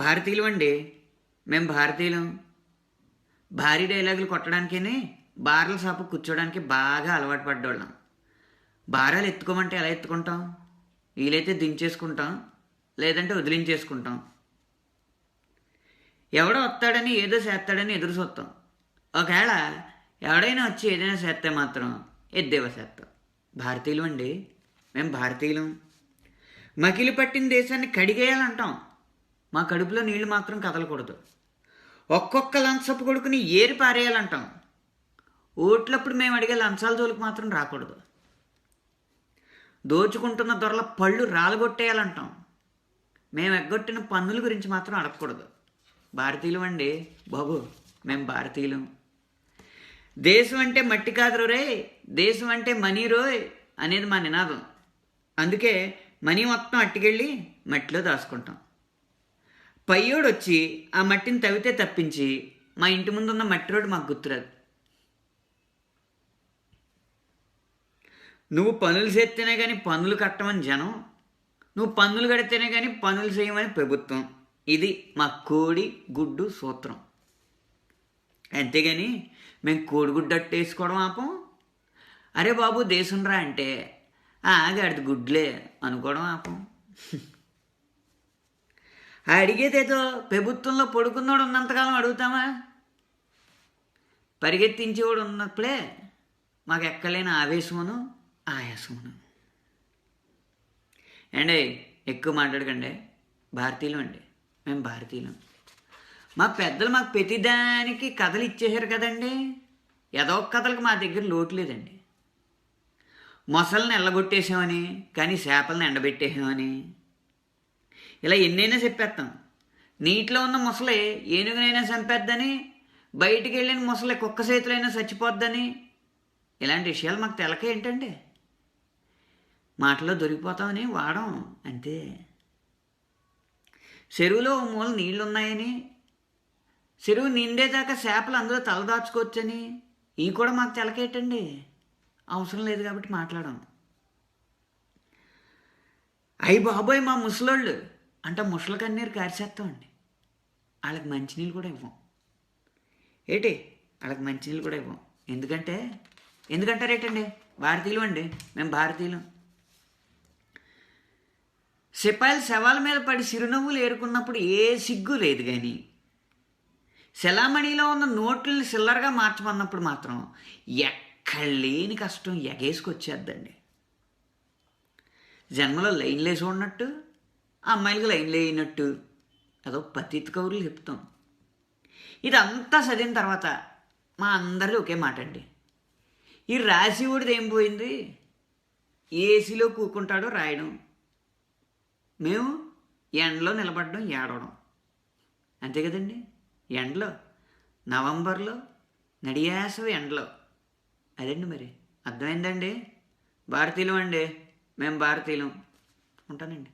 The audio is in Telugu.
భారతీయులు అండి, మేము భారతీయులం. భారీ డైలాగులు కొట్టడానికని బార్ల షాపు కూర్చోడానికి బాగా అలవాటు పడ్డోళ్ళం. భారాలు ఎత్తుకోమంటే ఎలా ఎత్తుకుంటాం? వీలైతే దించేసుకుంటాం, లేదంటే వదిలించేసుకుంటాం. ఎవడో వస్తాడని ఏదో చేస్తాడని ఎదురు చూస్తాం. ఒకవేళ ఎవడైనా వచ్చి ఏదైనా చేస్తే మాత్రం ఎద్దేవా చేస్తాం. భారతీయులు అండి, మేము భారతీయులం. మకిలి పట్టిన దేశాన్ని కడిగేయాలంటాం. మా కడుపులో నీళ్లు మాత్రం కదలకూడదు. ఒక్కొక్క లంచపు కొడుకుని ఏరి పారేయాలంటాం. ఓట్లప్పుడు మేము అడిగే లంచాల జోలికి మాత్రం రాకూడదు. దోచుకుంటున్న దొరల పళ్ళు రాలగొట్టేయాలంటాం. మేము ఎగ్గొట్టిన పన్నుల గురించి మాత్రం అడగకూడదు. భారతీయులు అండి బాబు, మేము భారతీయులం. దేశం అంటే మట్టి కాదు రే, దేశం అంటే మనీ రోయ్ అనేది మా నినాదం. అందుకే మనీ మొత్తం అట్టుకెళ్ళి మట్టిలో దాచుకుంటాం. పయ్యోడు వచ్చి ఆ మట్టిని తవ్వితే తప్పించి మా ఇంటి ముందు ఉన్న మట్టి రోడ్డు మాకు గుర్తురాదు. నువ్వు పనులు చేస్తేనే కానీ పన్నులు కట్టమని జనం, నువ్వు పన్నులు కడితేనే కానీ పనులు చేయమని ప్రభుత్వం. ఇది మా కోడి గుడ్డు సూత్రం. అంతేగాని మేము కోడిగుడ్డు అట్టు వేసుకోవడం ఆపం. అరే బాబు దేశం రా అంటే గడిది గుడ్లే అనుకోవడం ఆపం. అడిగేదేదో ప్రభుత్వంలో పడుకున్నోడు ఉన్నంతకాలం అడుగుతామా? పరిగెత్తించేవాడు ఉన్నప్పుడే మాకు ఎక్కలేని ఆవేశమును ఆయాసమును. అండి ఎక్కువ మాట్లాడకండి, భారతీయులం అండి, మేము భారతీయులం. మా పెద్దలు మాకు ప్రతిదానికి కథలు ఇచ్చేసారు కదండి. ఏదో ఒక కథలకు మా దగ్గర లోటు లేదండి. మొసళ్ళని ఎల్లగొట్టేసామని, కానీ చేపలను ఎండబెట్టేసామని, ఇలా ఎన్నైనా చెప్పేస్తాం. నీటిలో ఉన్న ముసలి ఏనుగునైనా చంపేద్దని, బయటికి వెళ్ళిన ముసలి కుక్క చేతులైనా చచ్చిపోద్దని, ఇలాంటి విషయాలు మాకు తెలక ఏంటండి. మాటలో దొరికిపోతామని వాడం అంతే. చెరువులో ఓ మూల నీళ్లు ఉన్నాయని, చెరువు నిండేదాకా చేపలు అందులో తలదాచుకోవచ్చని, ఇవి కూడా మాకు తెలకేటండి. అవసరం లేదు కాబట్టి మాట్లాడం. అయ్యి బాబోయ్ మా ముసలోళ్ళు అంటే ముసలి కన్నీరు కారిసేస్తామండి. వాళ్ళకి మంచినీళ్ళు కూడా ఇవ్వం. ఏంటి వాళ్ళకి మంచినీళ్ళు కూడా ఇవ్వం. ఎందుకంటారేటండి? భారతీయులు అండి, మేము భారతీయులం. సిపాయిలు శవాల మీద పడి చిరునవ్వులు ఏరుకున్నప్పుడు ఏ సిగ్గు లేదు. కానీ సెలామణిలో ఉన్న నోట్లని సిల్లర్గా మార్చమన్నప్పుడు మాత్రం ఎక్కడ లేని కష్టం ఎగేసుకొచ్చేద్దండి. జన్మలో లైన్లు వేసి ఉన్నట్టు, అమ్మాయిలకు లైన్లు వేయినట్టు అదో పతిత్ కౌరులు చెప్తాం. ఇదంతా చదివిన తర్వాత మా అందరిది ఒకే మాట అండి. ఈ రాసివుడిది ఏం పోయింది? ఏసీలో కూకుంటాడో రాయడం, మేము ఎండలో నిలబడడం ఏడవడం. అంతే కదండి. ఎండలో నవంబర్లో నడియాసవి ఎండలో అదండి. మరి అర్థమైందండి? భారతీయులం అండి, మేము భారతీయులం. ఉంటానండి.